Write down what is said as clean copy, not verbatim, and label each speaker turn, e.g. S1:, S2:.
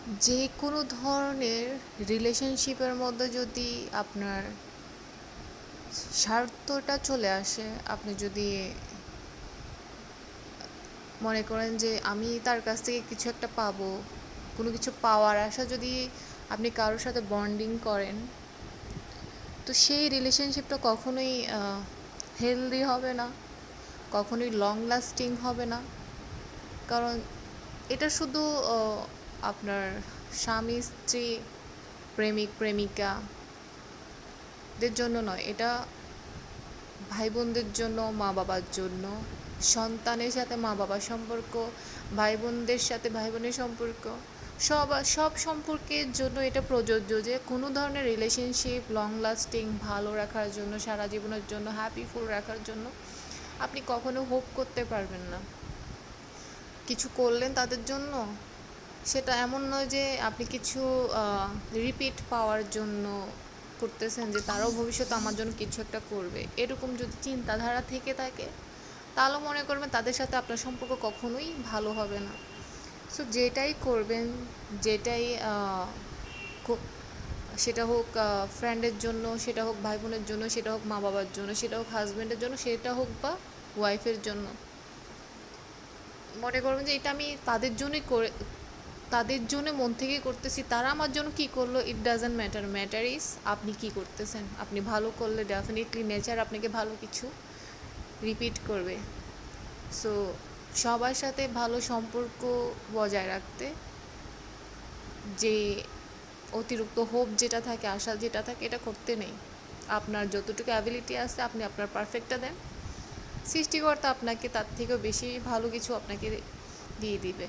S1: যে কোনো ধরনের রিলেশনশিপের মধ্যে যদি আপনার স্বার্থটা চলে আসে, আপনি যদি মনে করেন যে আমি তার কাছ থেকে কিছু একটা পাবো, কোনো কিছু পাওয়ার আশা যদি আপনি কারোর সাথে বন্ডিং করেন, তো সেই রিলেশনশিপটা কখনোই হেলদি হবে না, কখনোই লং লাস্টিং হবে না। কারণ এটা শুধু আপনার স্বামী স্ত্রী, প্রেমিক প্রেমিকাদের জন্য নয়, এটা ভাই বোনদের জন্য, মা বাবার জন্য, সন্তানের সাথে মা বাবার সম্পর্ক, ভাই বোনদের সাথে ভাই বোনের সম্পর্ক, সব সব সম্পর্কের জন্য এটা প্রযোজ্য যে কোনো ধরনের রিলেশনশিপ লং লাস্টিং ভালো রাখার জন্য, সারা জীবনের জন্য হ্যাপিফুল রাখার জন্য আপনি কখনো হোপ করতে পারবেন না। কিছু করলেন তাদের জন্য, সেটা এমন নয় যে আপনি কিছু রিপিট পাওয়ার জন্য করতেছেন, যে তারাও ভবিষ্যতে আমার জন্য কিছু একটা করবে, এরকম যদি চিন্তাধারা থেকে থাকে, তাহলে মনে করবেন তাদের সাথে আপনার সম্পর্ক কখনোই ভালো হবে না। সো যেটাই করবেন, যেটাই সেটা হোক ফ্রেন্ডের জন্য, সেটা হোক ভাই বোনের জন্য, সেটা হোক মা বাবার জন্য, সেটা হোক হাজব্যান্ডের জন্য, সেটা হোক বা ওয়াইফের জন্য, মনে করবেন যে এটা আমি তাদের জন্যই করে, তাদের জন্য মন থেকে করতেছি। তারা আমার জন্য কি করলো, it doesn't matter, matter is আপনি কি করতেছেন। আপনি ভালো করলে ডেফিনেটলি নেচার আপনাকে ভালো কিছু রিপিট করবে। সো সবার সাথে ভালো সম্পর্ক বজায় রাখতে যে অতিরিক্ত হোপ যেটা থাকে, আশা যেটা থাকে, এটা করতে নেই। আপনার যতটুকু অ্যাবিলিটি আছে আপনি আপনার পারফেক্টটা দেন, সৃষ্টিকর্তা আপনাকে তার থেকেও বেশি ভালো কিছু আপনাকে দিয়ে দিবে।